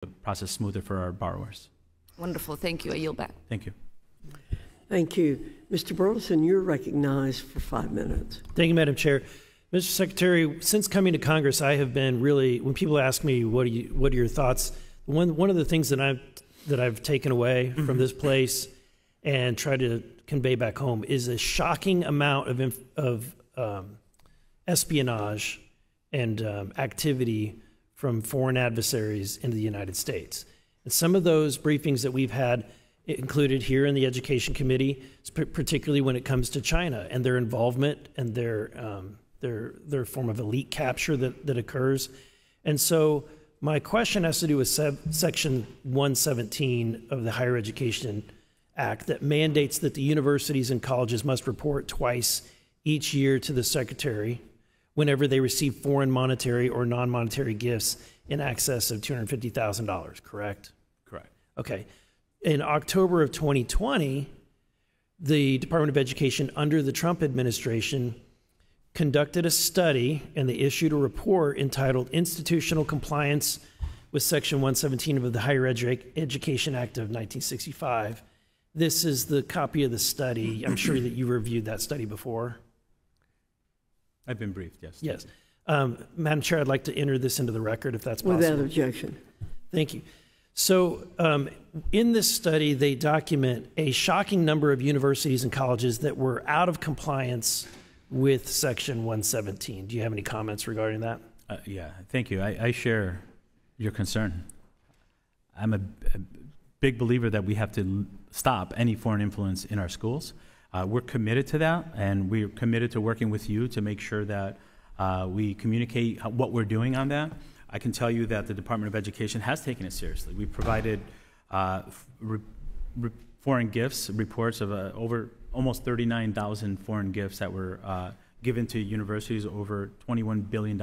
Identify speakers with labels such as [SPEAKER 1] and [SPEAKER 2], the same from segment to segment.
[SPEAKER 1] the process smoother for our borrowers.
[SPEAKER 2] Wonderful. Thank you. I yield back.
[SPEAKER 1] Thank you.
[SPEAKER 3] Thank you. Mr. Burlison, you're recognized for 5 minutes.
[SPEAKER 4] Thank you, Madam Chair. Mr. Secretary, since coming to Congress, I have been really, when people ask me what are your thoughts, one of the things that I've taken away from this place and tried to convey back home is a shocking amount of espionage and activity from foreign adversaries into the United States. And some of those briefings that we've had included here in the Education Committee, particularly when it comes to China and their involvement and their form of elite capture that occurs. And so my question has to do with Section 117 of the Higher Education Act that mandates that the universities and colleges must report twice each year to the Secretary whenever they receive foreign monetary or non-monetary gifts in excess of $250,000, correct?
[SPEAKER 1] Correct.
[SPEAKER 4] Okay. In October of 2020, the Department of Education under the Trump administration conducted a study and they issued a report entitled Institutional Compliance with Section 117 of the Higher Education Act of 1965. This is the copy of the study. I'm sure that you reviewed that study before.
[SPEAKER 1] I've been briefed, yes.
[SPEAKER 4] Yes. Madam Chair, I'd like to enter this into the record if that's possible.
[SPEAKER 3] Without objection.
[SPEAKER 4] Thank you. So in this study, they document a shocking number of universities and colleges that were out of compliance with Section 117. Do you have any comments regarding that?
[SPEAKER 1] Yeah, thank you. I share your concern. I'm a big believer that we have to stop any foreign influence in our schools. We're committed to that, and we're committed to working with you to make sure that we communicate what we're doing on that. I can tell you that the Department of Education has taken it seriously. We provided foreign gifts reports of over almost 39,000 foreign gifts that were given to universities, over $21 billion.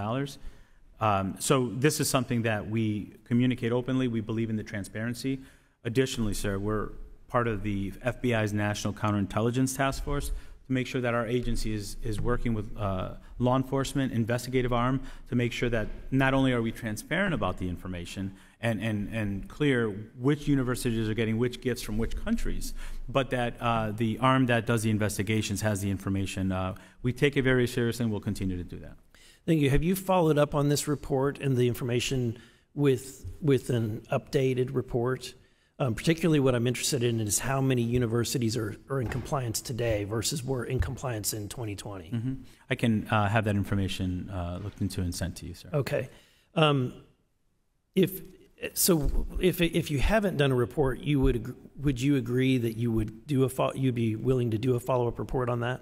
[SPEAKER 1] So this is something that we communicate openly. We believe in the transparency. Additionally, sir, we're part of the FBI's National Counterintelligence Task Force to make sure that our agency is working with law enforcement, investigative arm, to make sure that not only are we transparent about the information and clear which universities are getting which gifts from which countries, but that the arm that does the investigations has the information. We take it very seriously and we'll continue to do that.
[SPEAKER 4] Thank you. Have you followed up on this report and the information with an updated report? Particularly what I'm interested in is how many universities are in compliance today versus were in compliance in 2020.
[SPEAKER 1] Mm-hmm. I can have that information looked into and sent to you, sir.
[SPEAKER 4] Okay. If you haven't done a report, would you agree that you'd be willing to do a follow-up report on that?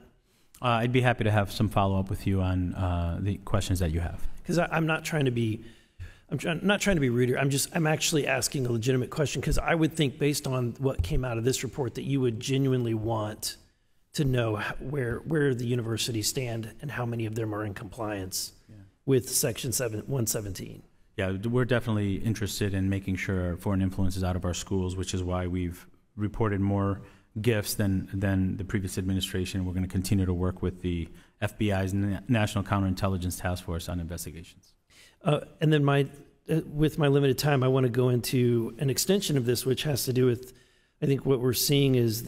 [SPEAKER 1] I'd be happy to have some follow-up with you on the questions that you have.
[SPEAKER 4] Because I'm not trying to be rude. I'm actually asking a legitimate question, because I would think, based on what came out of this report, that you would genuinely want to know where the universities stand and how many of them are in compliance with Section 117.
[SPEAKER 1] Yeah, we're definitely interested in making sure foreign influence is out of our schools, which is why we've reported more gifts than the previous administration. We're going to continue to work with the FBI's National Counterintelligence Task Force on investigations.
[SPEAKER 4] And then with my limited time, I want to go into an extension of this, which has to do with, I think what we're seeing is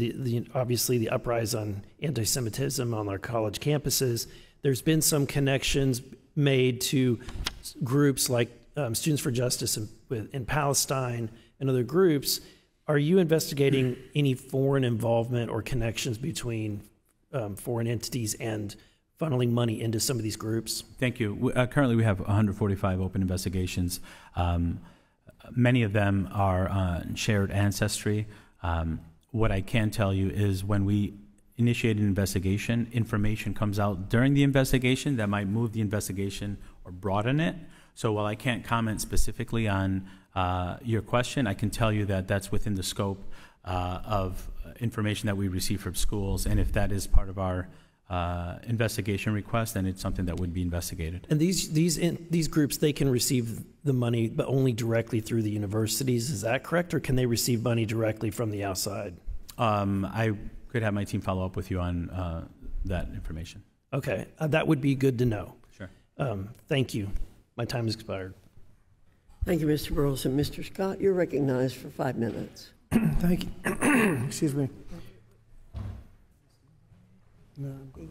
[SPEAKER 4] obviously the uprise on anti-Semitism on our college campuses. There's been some connections made to groups like Students for Justice in Palestine and other groups. Are you investigating any foreign involvement or connections between foreign entities and funneling money into some of these groups?
[SPEAKER 1] Thank you. Currently, we have 145 open investigations. Many of them are shared ancestry. What I can tell you is when we initiate an investigation, information comes out during the investigation that might move the investigation or broaden it. So while I can't comment specifically on your question, I can tell you that that's within the scope of information that we receive from schools, and if that is part of our investigation request, then it's something that would be investigated.
[SPEAKER 4] And these groups, they can receive the money, but only directly through the universities. Is that correct, or can they receive money directly from the outside?
[SPEAKER 1] I could have my team follow up with you on that information.
[SPEAKER 4] Okay, that would be good to know.
[SPEAKER 1] Sure.
[SPEAKER 4] Thank you. My time has expired.
[SPEAKER 3] Thank you, Mr. Burlison. Mr. Scott, you're recognized for 5 minutes.
[SPEAKER 5] Thank you. Excuse me. No, I'm good.